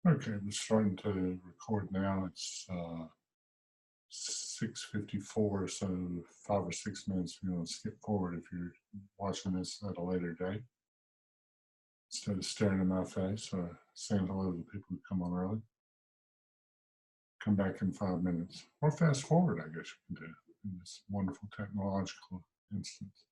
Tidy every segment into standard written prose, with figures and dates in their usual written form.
Okay, we're starting to record now. It's 6:54, so 5 or 6 minutes. We're going to skip forward if you're watching this at a later date. Instead of staring in my face or saying hello to the people who come on early, come back in 5 minutes. Or fast forward, I guess you can do in this wonderful technological instance.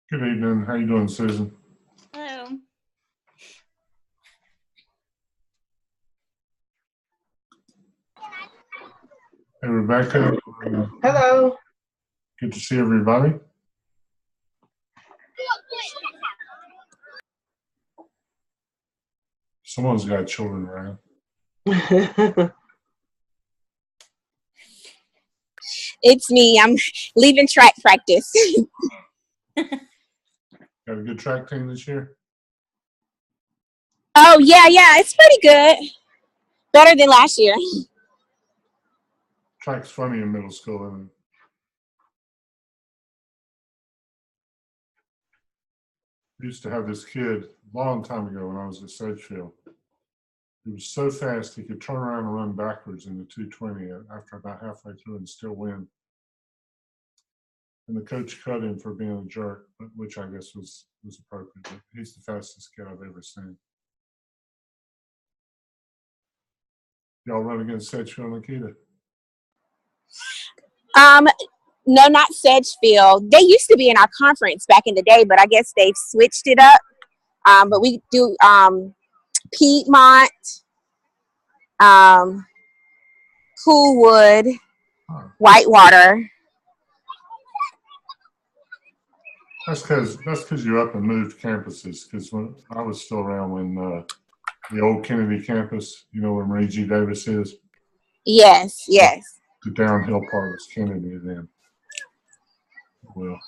Good evening. How you doing, Susan? Hello. Hey, Rebecca. Hello. Good to see everybody. Someone's got children around. It's me. I'm leaving track practice. Got a good track team this year? Oh, yeah. It's pretty good. Better than last year. Track's funny in middle school, isn't it? I used to have this kid a long time ago when I was at Sedgefield. He was so fast he could turn around and run backwards in the 220 after about halfway through and still win. And the coach cut him for being a jerk, which I guess was appropriate. But he's the fastest kid I've ever seen. Y'all run against Sedgefield, Nikita? No, not Sedgefield. They used to be in our conference back in the day, but I guess they've switched it up. But we do Piedmont, Coolwood, Huh. Whitewater. That's because you're up and moved campuses. Because when I was still around when the old Kennedy campus, where Marie G. Davis is, Yes, yes. the downhill part was Kennedy then. Well,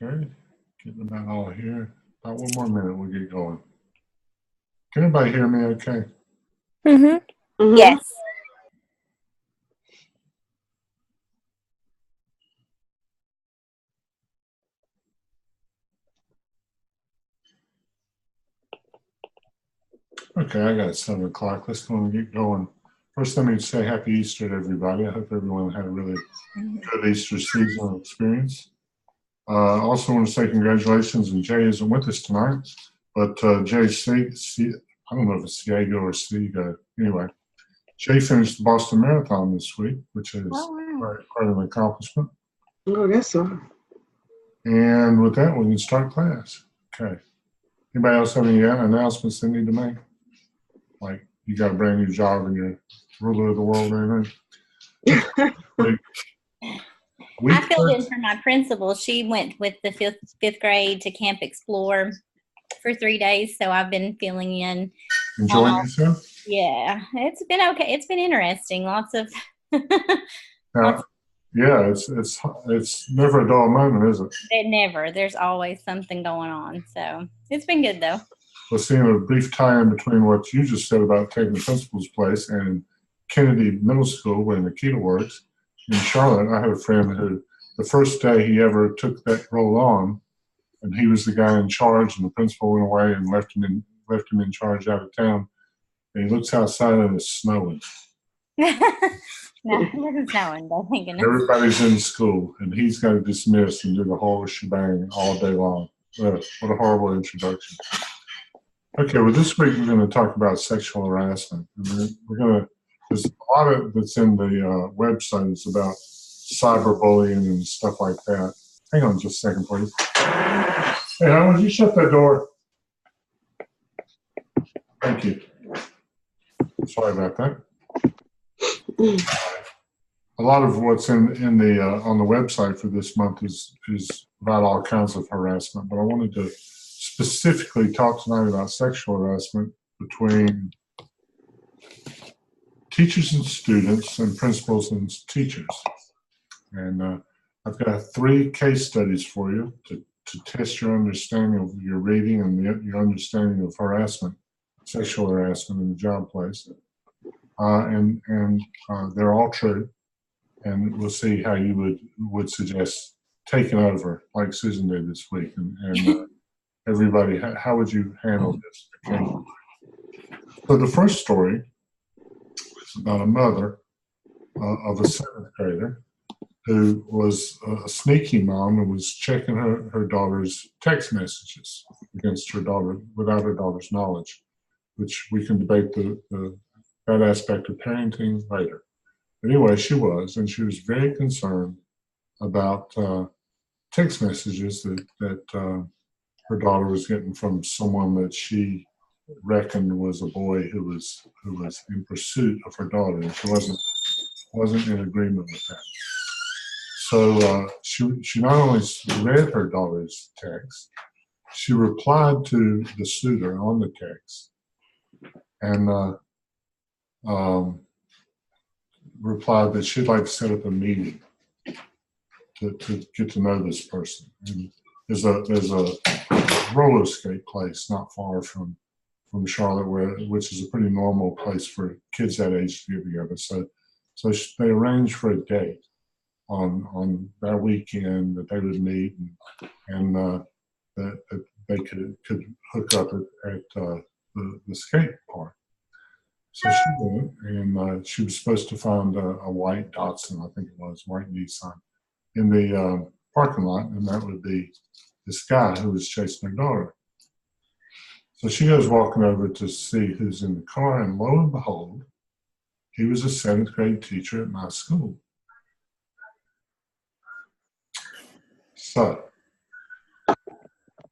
okay, getting about all here. About one more minute, we'll get going. Can everybody hear me okay? Mm-hmm. Yes. Okay, I got 7 o'clock. Let's go and get going. First, let me say Happy Easter to everybody. I hope everyone had a really good Easter season experience. Also want to say congratulations, and Jay isn't with us tonight, but Jay, I don't know if it's Ciego or Ciego. Anyway, Jay finished the Boston Marathon this week, which is quite an accomplishment. Oh, that's all. And with that, we can start class. Okay. Anybody else have any announcements they need to make? Like you got a brand new job and you're ruler of the world or anything? I filled in for my principal. She went with the fifth grade to Camp Explore for 3 days, so I've been filling in. Enjoying yourself? Yeah, it's been okay. It's been interesting. Lots of. Yeah, it's never a dull moment, is it? Never. There's always something going on. So it's been good though. Well, seeing a brief tie-in between what you just said about taking the principal's place and Kennedy Middle School, where Nikita works, in Charlotte, I have a friend who the first day he ever took that role on, and he was the guy in charge, and the principal went away and left him in charge out of town. And he looks outside and it's snowing. No, it wasn't snowing, though, thank goodness. Everybody's in school, and he's got to dismiss and do the whole shebang all day long. What a horrible introduction. Okay, well, this week we're going to talk about sexual harassment. And there's a lot of that's in the website. It's about cyberbullying and stuff like that. Hang on just a second, please. Hey, Howard, you shut that door? Thank you. Sorry about that. A lot of what's in the on the website for this month is about all kinds of harassment, but I wanted to specifically talk tonight about sexual harassment between teachers and students and principals and teachers. And I've got 3 case studies for you to test your understanding of your reading and your understanding of harassment, sexual harassment in the job place. And they're all true. And we'll see how you would suggest taking over, like Susan did this week. And everybody, how would you handle this? Okay. So the first story is about a mother of a 7th grader who was a sneaky mom and was checking her daughter's text messages against her daughter without her daughter's knowledge, which we can debate that aspect of parenting later. But anyway, she was very concerned about text messages that her daughter was getting from someone that she reckoned was a boy who was in pursuit of her daughter, and she wasn't in agreement with that. So she not only read her daughter's text, she replied to the suitor on the text, and replied that she'd like to set up a meeting to get to know this person. And there's a roller skate place not far from Charlotte, which is a pretty normal place for kids that age to get together. So they arranged for a date on that weekend that they would meet and that they could hook up at the skate park. So she went, and she was supposed to find a white Datsun, I think it was, white Nissan, in the parking lot, and that would be this guy who was chasing her daughter. So she goes walking over to see who's in the car, and lo and behold, he was a 7th grade teacher at my school. So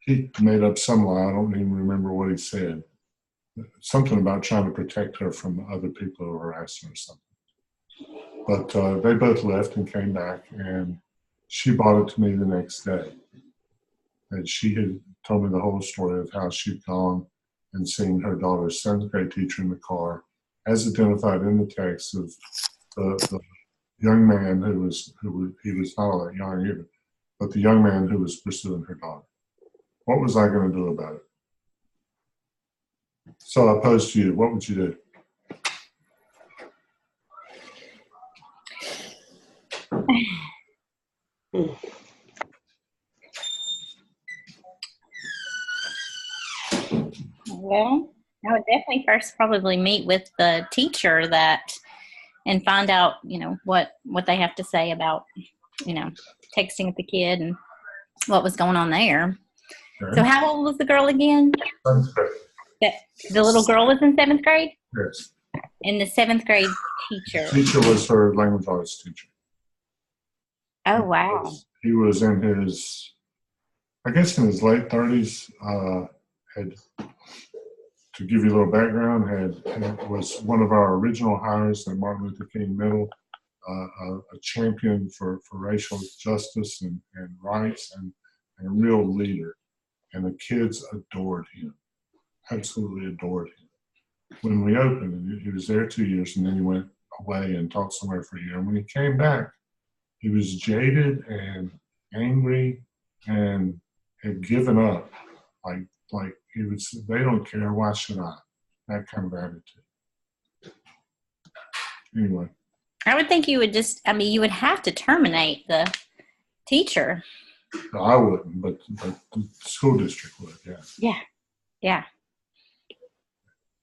he made up some lie. I don't even remember what he said. Something about trying to protect her from other people who harassed her or something. But they both left and came back, and she brought it to me the next day. And she had told me the whole story of how she'd gone and seen her daughter's 7th grade teacher in the car, as identified in the text of the young man he was not all that young either, but the young man who was pursuing her daughter. What was I going to do about it? So I pose to you, what would you do? Well, I would definitely first probably meet with the teacher and find out, what they have to say about, texting with the kid and what was going on there. Okay. So how old was the girl again? 7th grade. The little girl was in 7th grade? Yes. And the 7th grade teacher. Teacher was her language arts teacher. Oh, wow. He was in his, I guess in his late 30s, to give you a little background, was one of our original hires at Martin Luther King Middle, a champion for racial justice and rights, and a real leader. And the kids adored him, absolutely adored him. When we opened, he was there 2 years, and then he went away and taught somewhere for a year. And when he came back, he was jaded and angry and had given up. Like he would say, they don't care, why should I? That kind of attitude. Anyway. I would think you would you would have to terminate the teacher. No, I wouldn't, but the school district would, yeah. Yeah. Yeah.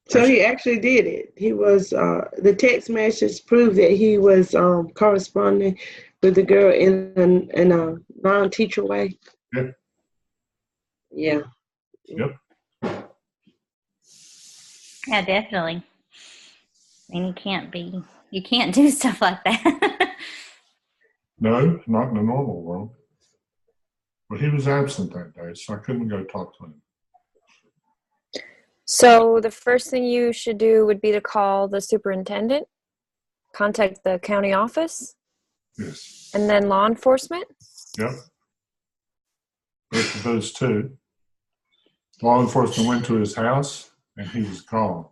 So he actually did it. He was, the text message proved that he was corresponding with the girl in a non-teacher way. Yeah. Yeah. Yep. Yeah, definitely. And you can't do stuff like that. No, not in the normal world. But he was absent that day, so I couldn't go talk to him. So the first thing you should do would be to call the superintendent, contact the county office, Yes. and then law enforcement. Yep. Both of those two. Law enforcement went to his house, and he was gone.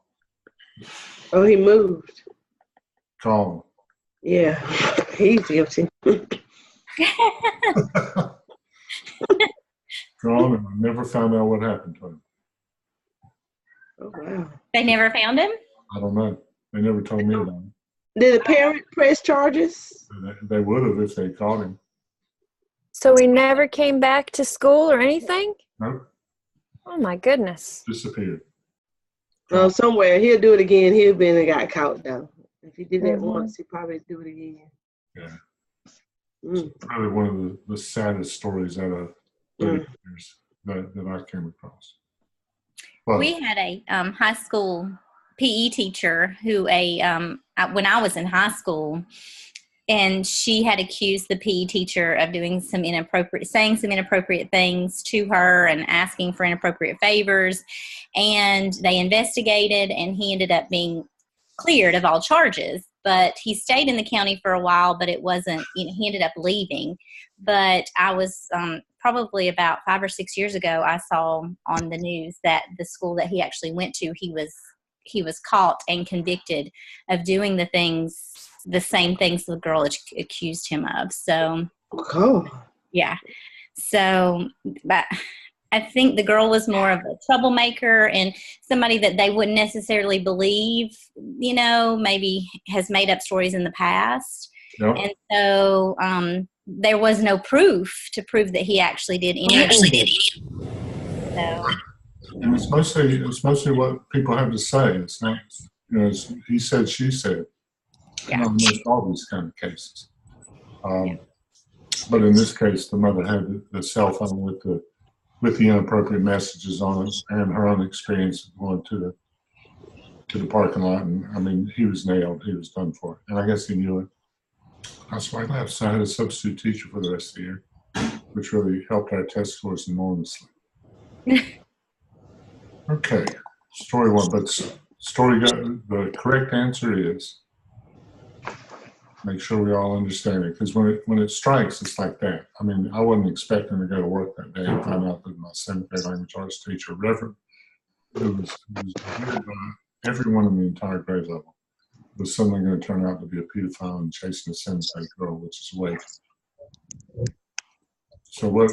Oh, he moved. Gone. Yeah, he's guilty. Gone, and I never found out what happened to him. Oh, wow. They never found him? I don't know. They never told me about him. Did the parent press charges? They would have if they caught him. So he never came back to school or anything? Nope. Oh my goodness. Disappeared. Oh, somewhere. He'll do it again. He'll been and got caught, though. If he did that Mhm. once, he'd probably do it again. Yeah. Mm. It's probably one of the saddest stories out of 30 years that I came across. But We had a high school PE teacher who when I was in high school, and she had accused the PE teacher of saying some inappropriate things to her and asking for inappropriate favors. And they investigated, and he ended up being cleared of all charges. But he stayed in the county for a while, but it wasn't, he ended up leaving. But I was probably about 5 or 6 years ago, I saw on the news that the school that he actually went to, he was caught and convicted of doing the same things the girl accused him of. So, Oh. yeah. So, but I think the girl was more of a troublemaker and somebody that they wouldn't necessarily believe, maybe has made up stories in the past. Yep. And so there was no proof to prove that he actually did any of it. So, And it's mostly what people have to say. It's not, it's he said, she said. Yeah. Almost all these kind of cases. But in this case, the mother had the cell phone with the inappropriate messages on it, and her own experience of going to the parking lot. And I mean, he was nailed. He was done for. And I guess he knew it. That's why I left. So I had a substitute teacher for the rest of the year, which really helped our test scores enormously. Okay, story one, but the correct answer is, make sure we all understand it, because when it strikes, it's like that. I mean, I wasn't expecting to go to work that day and find out that my seventh grade language arts teacher, Reverend, who was revered by everyone in the entire grade level, was suddenly going to turn out to be a pedophile and chasing a seventh grade girl, which is way. So what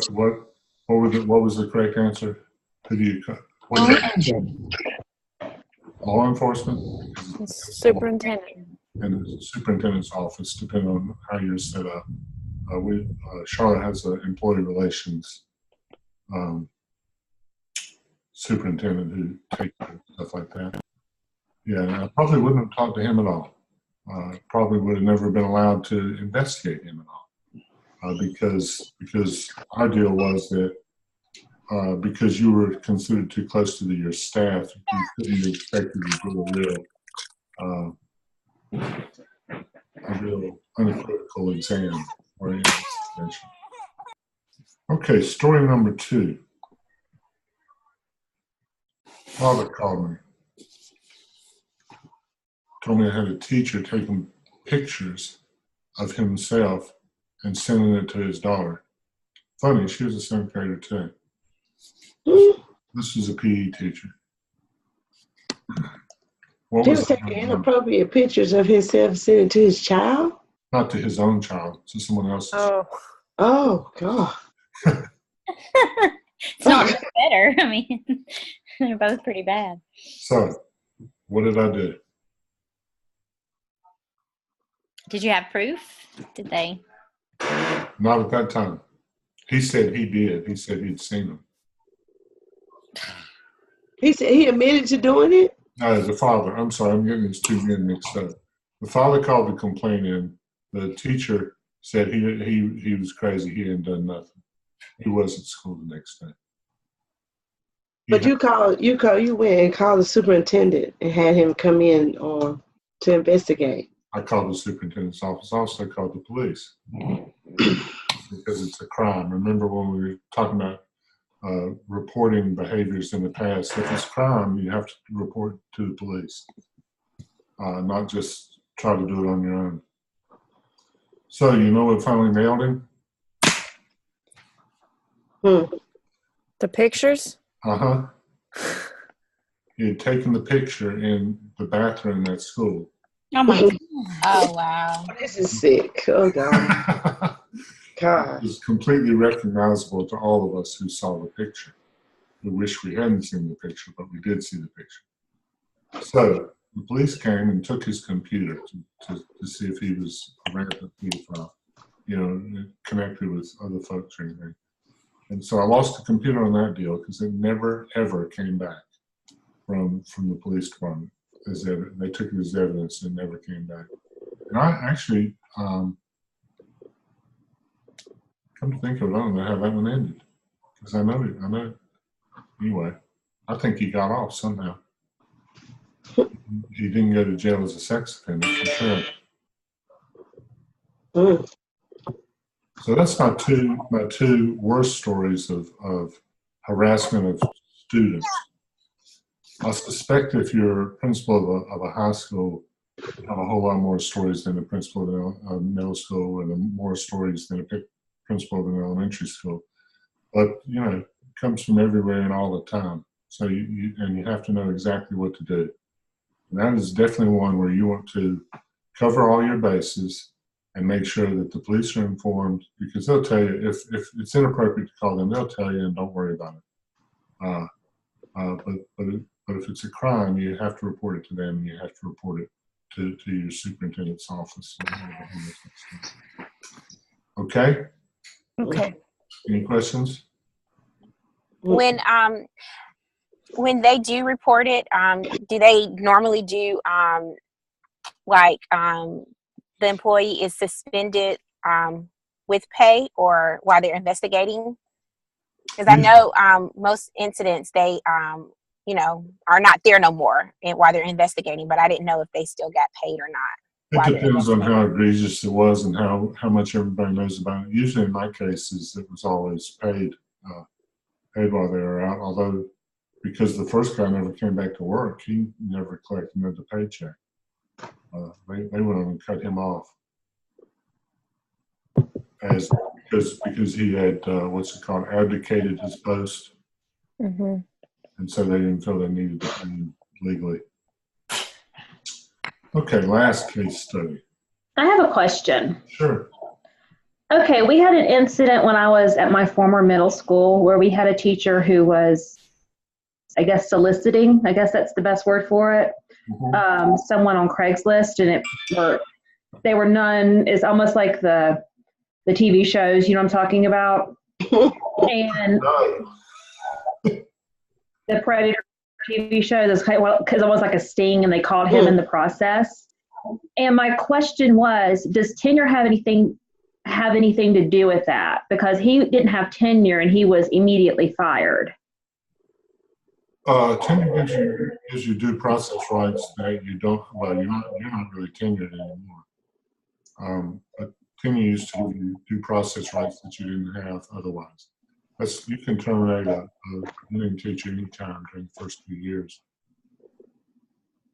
was the correct answer? Who do you law enforcement? Superintendent. And the superintendent's office, depending on how you're set up. Charlotte has an employee relations superintendent who takes care of stuff like that. Yeah, and I probably wouldn't have talked to him at all. Probably would have never been allowed to investigate him at all, because our deal was that because you were considered too close to your staff, you couldn't be expected to do a real unequivocal exam or investigation. Okay, story number 2. Father called me. Told me I had a teacher taking pictures of himself and sending it to his daughter. Funny, she was a 7th grader too. This was a PE teacher. What He was was taking inappropriate pictures of himself, sending it to his child. Not to his own child, to someone else's. Oh God. It's not much better. I mean, they're both pretty bad. So, what did I do? Did you have proof? Did they? Not at that time. He said he did. He said he'd seen them. He said he admitted to doing it. No, the father. I'm sorry, I'm getting these two men mixed up. The father called the complaint in. The teacher said he was crazy. He hadn't done nothing. He was at school the next day. But you went and called the superintendent and had him come in or to investigate. I called the superintendent's office. Also called the police because it's a crime. Remember when we were talking about reporting behaviors in the past? If it's crime, you have to report to the police, not just try to do it on your own. So you know what finally nailed him? The pictures? Uh-huh. He had taken the picture in the bathroom at school. Oh my God. Oh wow. This is sick. Oh God. God. It was completely recognizable to all of us who saw the picture. We wish we hadn't seen the picture, but we did see the picture. So the police came and took his computer to see if he was a rampant pedophile, connected with other folks or anything. And so I lost the computer on that deal because it never, ever came back from the police department. They took it as evidence and never came back. And I actually, come to think of it, I don't know how that one ended. Because I know. Anyway, I think he got off somehow. He didn't go to jail as a sex offender, for sure. So that's my two worst stories of harassment of students. I suspect if you're a principal of a high school, you have a whole lot more stories than a principal of a middle school, and more stories than a principal of an elementary school. But it comes from everywhere and all the time. So you have to know exactly what to do. And that is definitely one where you want to cover all your bases and make sure that the police are informed, because they'll tell you if it's inappropriate to call them, they'll tell you and don't worry about it. But if it's a crime, you have to report it to them, and you have to report it to your superintendent's office. Okay? Okay. Any questions? When they do report it, do they normally do the employee is suspended with pay or while they're investigating? Because I know most incidents they are not there no more and while they're investigating, but I didn't know if they still got paid or not. It depends on how egregious it was and how much everybody knows about it. Usually in my cases, it was always paid. paid while they were out, although because the first guy never came back to work, he never collected another paycheck. They went on and cut him off because he had abdicated his post, Mm-hmm. and so they didn't feel they needed to pay him legally. Okay, last case study. I have a question. Sure. Okay, we had an incident when I was at my former middle school where we had a teacher who was, I guess, soliciting, I guess that's the best word for it, Mhm. someone on Craigslist, and they were it's almost like the TV shows, you know what I'm talking about? And No. the Predator TV show, because it was like a sting and they caught him in the process. And my question was, does tenure have anything to do with that? Because he didn't have tenure and he was immediately fired. Tenure gives you due process rights that you don't. Well, you're not really tenured anymore. But tenure used to give you due process rights that you didn't have otherwise. You can terminate a beginning teacher anytime during the first 2 years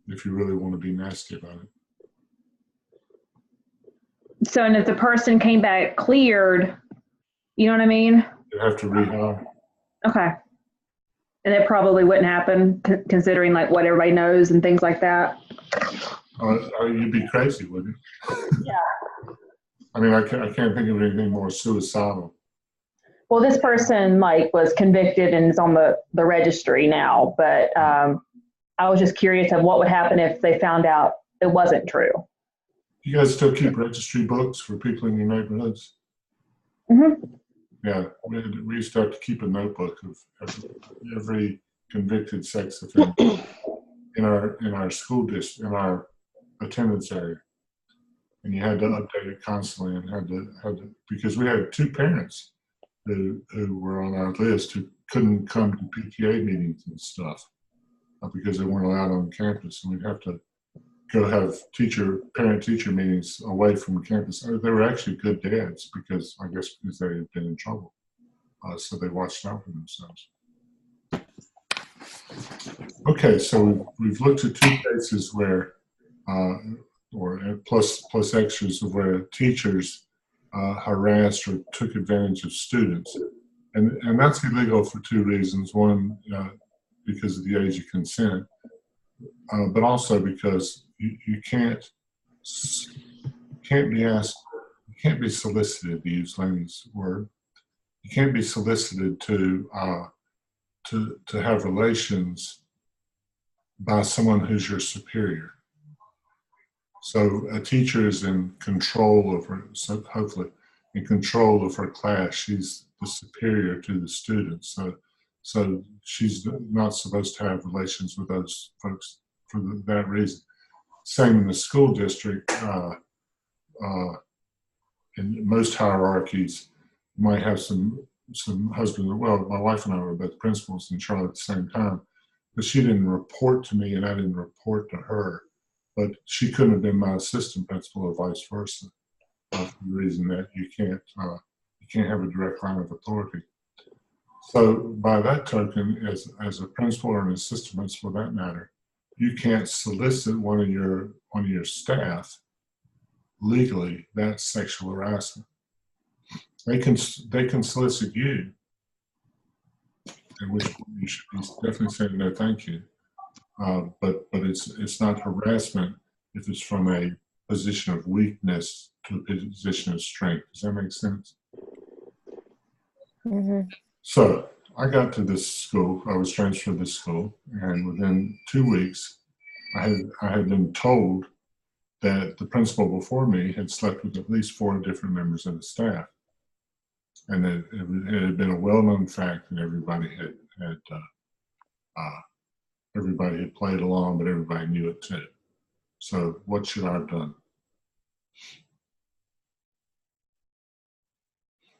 if you really want to be nasty about it. So, and if the person came back cleared, you know what I mean? You have to rehire. Okay. And it probably wouldn't happen considering like what everybody knows and things like that. You'd be crazy, wouldn't you? Yeah. I mean, I can't think of anything more suicidal. Well, this person like was convicted and is on the registry now, but I was just curious of what would happen if they found out it wasn't true. You guys still keep registry books for people in your neighborhoods? Mm-hmm. Yeah, we used to have to keep a notebook of every convicted sex offender in our school district, in our attendance area, and you had to update it constantly, and had to because we had 2 parents who were on our list who couldn't come to PTA meetings and stuff because they weren't allowed on campus, and we'd have to go have parent-teacher meetings away from campus. They were actually good dads because they had been in trouble, so they watched out for themselves. Okay, so we've looked at 2 cases where, or plus extras of where teachers harassed or took advantage of students, and that's illegal for 2 reasons. One, because of the age of consent, but also because you can't be asked, you can't be solicited, to use Laney's word. You can't be solicited to have relations by someone who's your superior. So a teacher is in control of her, so hopefully in control of her class. She's the superior to the students. So she's not supposed to have relations with those folks for that reason. Same in the school district. In most hierarchies, you might have some husband. Well, my wife and I were both principals in Charlotte at the same time, but she didn't report to me, and I didn't report to her. But she couldn't have been my assistant principal, or vice versa, for the reason that you can't have a direct line of authority. So by that token, as a principal or an assistant principal, for that matter, you can't solicit one of your staff legally. That's sexual harassment. They can solicit you, in which you should be definitely saying no, thank you. But it's not harassment if it's from a position of weakness to a position of strength. Does that make sense? Mm-hmm. So I got to this school. I was transferred to this school, and within 2 weeks, I had been told that the principal before me had slept with at least 4 different members of the staff, and that it had been a well-known fact, and everybody had played along, but everybody knew it too. So what should I have done?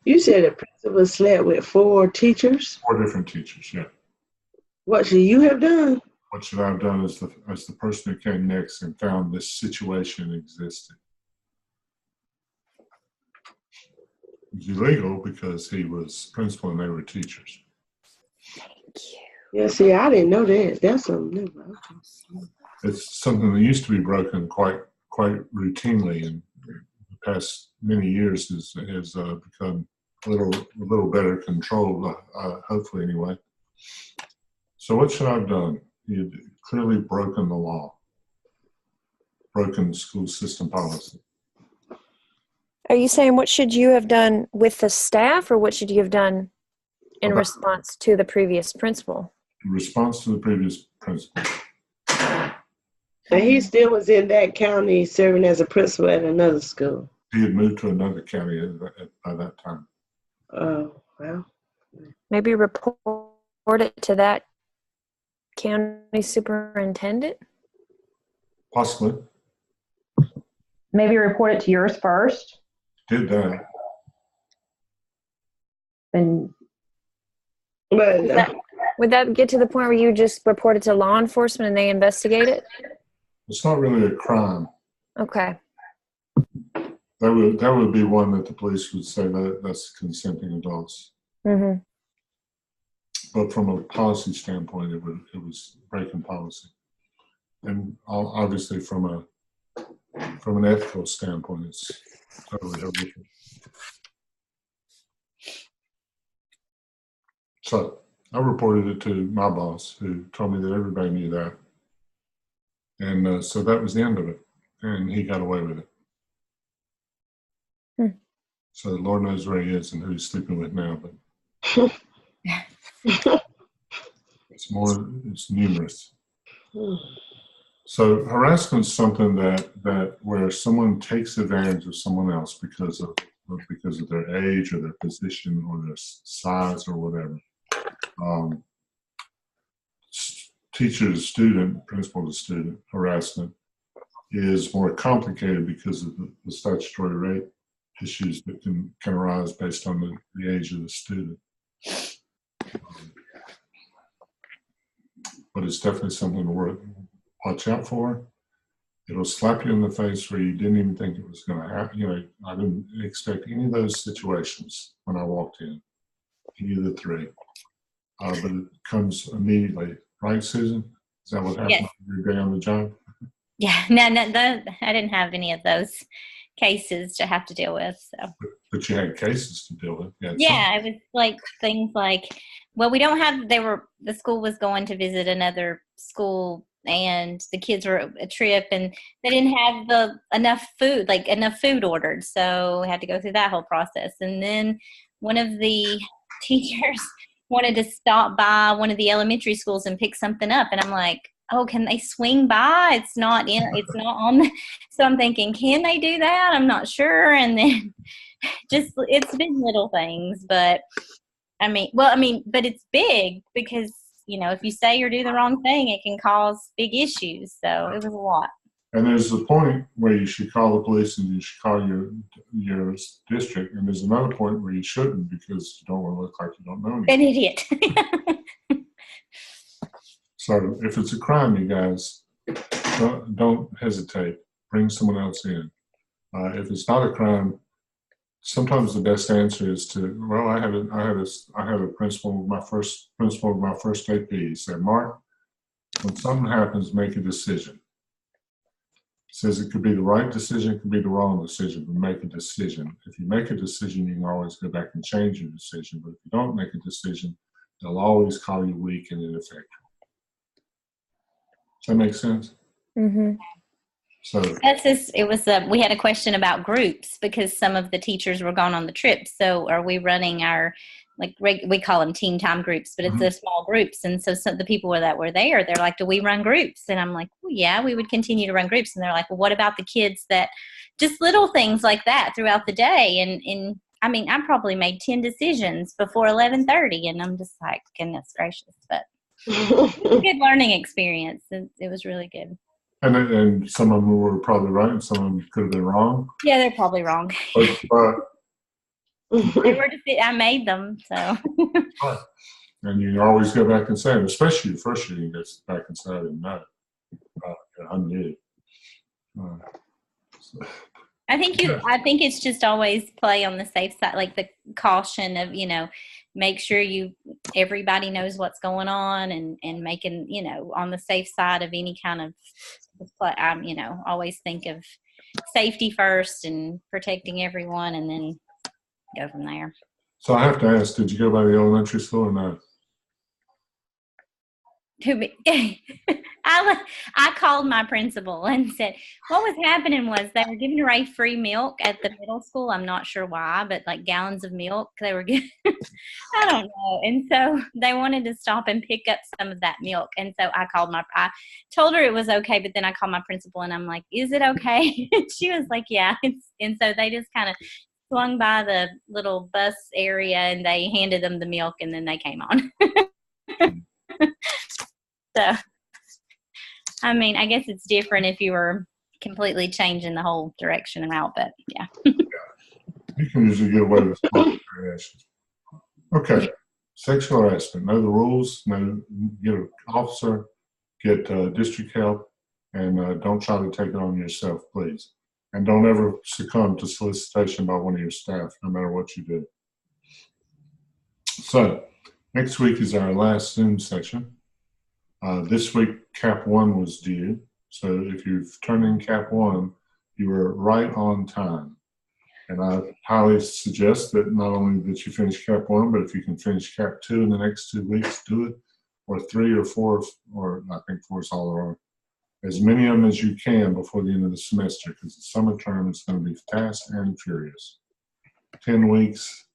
You said the principal slept with 4 teachers. 4 different teachers, yeah. What should you have done? What should I have done as the person who came next and found this situation existed? It was illegal because he was principal and they were teachers. Yeah, see, I didn't know that. That's something new. Okay. It's something that used to be broken quite routinely, in the past many years has become a little better controlled, hopefully anyway. So what should I have done? You'd clearly broken the law, broken the school system policy. Are you saying what should you have done with the staff, or what should you have done in About- response to the previous principal? In response to the previous principal, And he still was in that county serving as a principal at another school. he had moved to another county by that time. Oh, well. Maybe report it to that county superintendent? Possibly Maybe report it to yours first. did that. And But Would that get to the point where you just report it to law enforcement and they investigate it? It's not really a crime. Okay. That would be one that the police would say that that's consenting adults. Mm-hmm. But from a policy standpoint, it was breaking policy, and obviously from an ethical standpoint, it's totally horrific. So I reported it to my boss, who told me that everybody knew that, and so that was the end of it, and he got away with it. So Lord knows where he is and who he's sleeping with now, but it's numerous. So harassment is something that where someone takes advantage of someone else because of their age or their position or their size or whatever. Teacher to student, principal to student harassment is more complicated because of the statutory rape issues that can arise based on the age of the student. But it's definitely something to watch out for. It'll slap you in the face where you didn't even think it was going to happen. You know, I didn't expect any of those situations when I walked in, any of the three. But it comes immediately, right, Susan? Is that what happened Yes. every day on the job? Yeah, no, I didn't have any of those cases to have to deal with. So But you had cases to deal with. You had yeah, it was like things like, well, we don't have. The school was going to visit another school, and the kids were a trip, and they didn't have enough food ordered, so we had to go through that whole process. And then one of the teachers wanted to stop by one of the elementary schools and pick something up, and I'm like, oh, can they swing by? It's not on the, so I'm thinking, can they do that? I'm not sure. And then just, it's been little things, but but it's big because, you know, if you say or do the wrong thing, it can cause big issues. So it was a lot. And there's a point where you should call the police and you should call your district. And there's another point where you shouldn't because you don't want to look like you don't know anything. An idiot. So if it's a crime, you guys, don't hesitate. Bring someone else in. If it's not a crime, sometimes the best answer is to, well, I had a principal, my first AP. He said, Mark, when something happens, make a decision. Says it could be the right decision, it could be the wrong decision, but make a decision. If you make a decision, you can always go back and change your decision. But if you don't make a decision, they'll always call you weak and ineffective. Does that make sense? Mm-hmm. So We had a question about groups because some of the teachers were gone on the trip. So are we running our, we call them team time groups, but it's the small groups. And so some of the people that were there, they're like, do we run groups? And I'm like, well, yeah, we would continue to run groups. And they're like, well, what about the kids that just little things like that throughout the day? And I mean, I probably made 10 decisions before 11:30, and I'm just like, goodness gracious. But it was a good learning experience. It was really good. and some of them were probably right, and some of them could have been wrong. Yeah, they're probably wrong. But I made them, so. and you always go back and say it, especially the first year, you go back and say I didn't know. I knew. So. I think it's just always play on the safe side, like the caution of, you know, make sure everybody knows what's going on, and making, on the safe side of any kind of, always think of safety first and protecting everyone, and then go from there. So I have to ask, did you go by the elementary school or not? I called my principal and said what was happening was they were giving away free milk at the middle school. I'm not sure why, but like gallons of milk they were giving. I don't know. And so they wanted to stop and pick up some of that milk. And so I told her it was okay, but then I called my principal and I'm like, is it okay? And she was like, yeah. And so they just kind of swung by the little bus area and they handed them the milk and then they came on. So, I mean, I guess it's different if you were completely changing the whole direction and route, but yeah. You can usually get away with small variations. Okay. Sexual harassment. Know the rules. Get an officer. Get district help. And don't try to take it on yourself, please. And don't ever succumb to solicitation by one of your staff, no matter what you do. So, next week is our last Zoom session. This week, Cap 1 was due. So if you've turned in Cap 1, you were right on time. And I highly suggest that not only that you finish Cap 1, but if you can finish Cap 2 in the next 2 weeks, do it. Or 3 or 4, or I think 4 is all around. As many of them as you can before the end of the semester, because the summer term is going to be fast and furious. 10 weeks.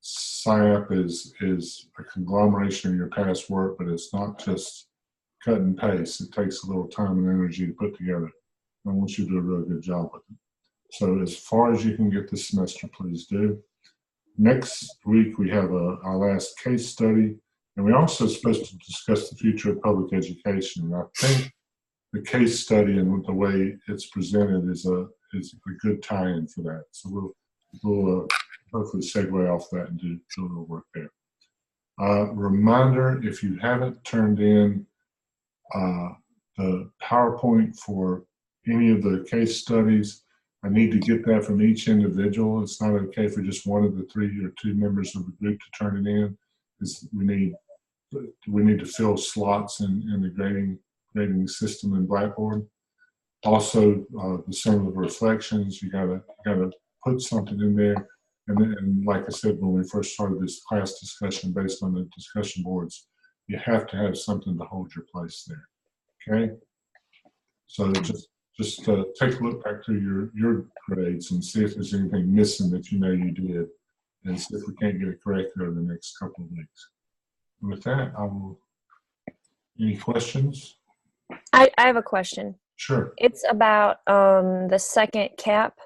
SIAP is a conglomeration of your past work, but it's not just cut and paste. It takes a little time and energy to put together. I want you to do a really good job with it. So as far as you can get this semester, please do. Next week, we have our last case study, and we're also supposed to discuss the future of public education. And I think the case study and the way it's presented is a good tie-in for that. So we'll hopefully segue off that and do a little work there. Reminder, if you haven't turned in the PowerPoint for any of the case studies, I need to get that from each individual. It's not okay for just one of the 3 or 2 members of the group to turn it in. We need to fill slots in the grading system in Blackboard. Also, the same with reflections. You gotta put something in there. And like I said, when we first started this class discussion based on the discussion boards, you have to have something to hold your place there. Okay? So just take a look back through your grades and see if there's anything missing that you know you did, and see if we can't get it corrected over the next couple of weeks. And with that, any questions? I have a question. Sure. It's about the second cap.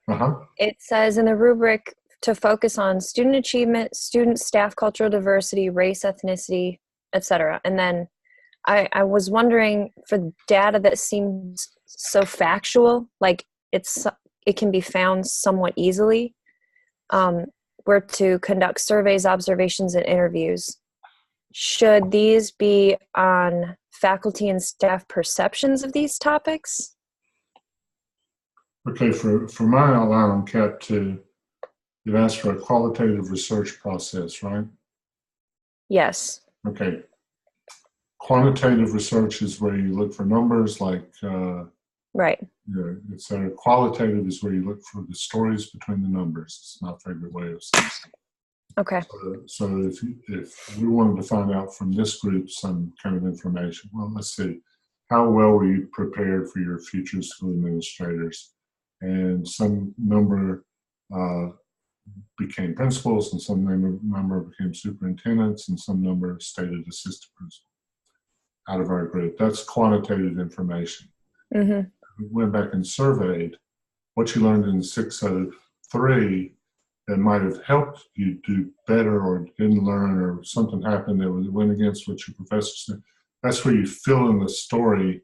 Uh-huh. It says in the rubric to focus on student achievement, student staff cultural diversity, race, ethnicity, etc. And then I was wondering, for data that seems so factual, like it can be found somewhat easily, we're to conduct surveys, observations, and interviews. Should these be on faculty and staff perceptions of these topics? Okay, for my outline on Cap 2, you've asked for a qualitative research process, right? Yes. Okay. Quantitative research is where you look for numbers, like right. It's qualitative is where you look for the stories between the numbers. It's my favorite way of saying it. Okay. So if we wanted to find out from this group some kind of information, well, let's see, how well were you prepared for your future school administrators? And some number became principals, and some number became superintendents, and some number stated assistant principal out of our group. That's quantitative information. Mm-hmm. We went back and surveyed what you learned in 603 that might have helped you do better, or didn't learn, or something happened that went against what your professor said. That's where you fill in the story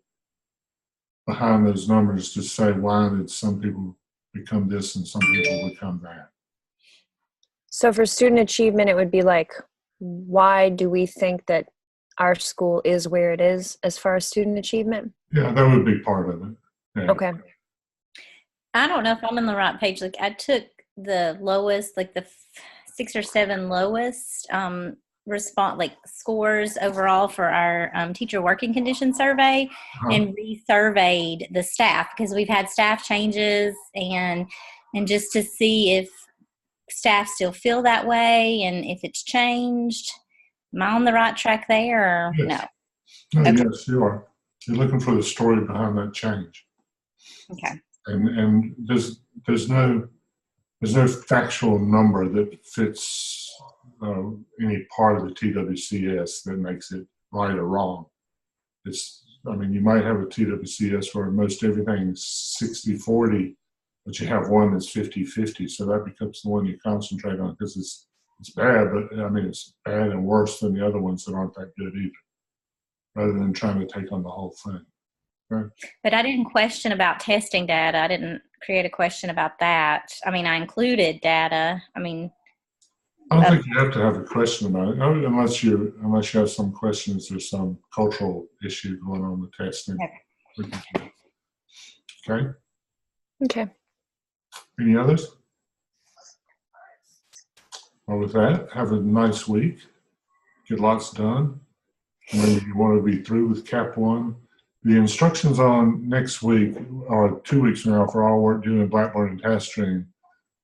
behind those numbers to say, why did some people become this and some people become that? So for student achievement, it would be like, why do we think that our school is where it is as far as student achievement? Yeah, that would be part of it. Yeah. Okay. I don't know if I'm on the right page. Like I took the lowest, like the 6 or 7 lowest scores overall for our teacher working condition survey, and resurveyed the staff because we've had staff changes, and just to see if staff still feel that way and if it's changed. Am I on the right track there, or Yes. no? No, Okay. yes, you are. You're looking for the story behind that change. Okay. And there's no factual number that fits any part of the TWCS that makes it right or wrong. You might have a TWCS where most everything's 60-40, but you have one that's 50-50, so that becomes the one you concentrate on because it's bad, but it's bad and worse than the other ones that aren't that good either, rather than trying to take on the whole thing. Right? But I didn't question about testing data. I didn't create a question about that. I included data. I don't think you have to have a question about it, unless you have some questions or some cultural issue going on with testing. Okay. Okay. Any others? Well, with that, have a nice week. Get lots done. Remember, you want to be through with Cap 1. The instructions on next week, or 2 weeks from now, for all work due in Blackboard and TaskStream.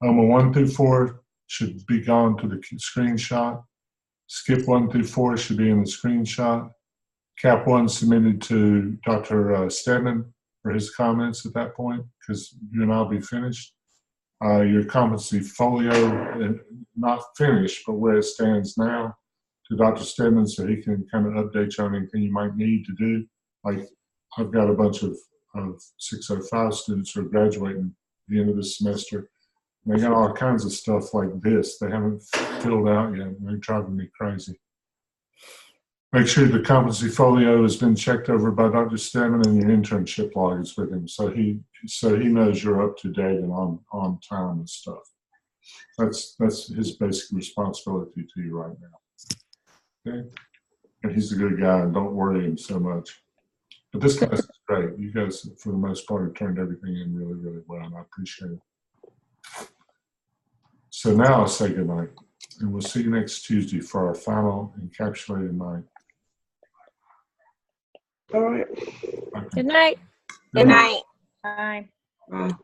1 through 4 should be gone to the screenshot. Skip 1 through 4 should be in the screenshot. Cap 1 submitted to Dr. Stedman for his comments at that point, because you and I'll be finished. Your competency folio, not finished, but where it stands now, to Dr. Stedman so he can kind of update you on anything you might need to do. Like, I've got a bunch of 605 students who are graduating at the end of this semester. And they got all kinds of stuff like this they haven't filled out yet. They're driving me crazy. Make sure the competency folio has been checked over by Dr. Stedman and your internship log is with him, so he knows you're up to date and on time and stuff. That's his basic responsibility to you right now. Okay, and he's a good guy, and don't worry him so much. But this class is great. You guys, for the most part, have turned everything in really, really well, and I appreciate it. So now I'll say goodnight, and we'll see you next Tuesday for our final encapsulated night. All right. Good night. Good night. Bye. Bye.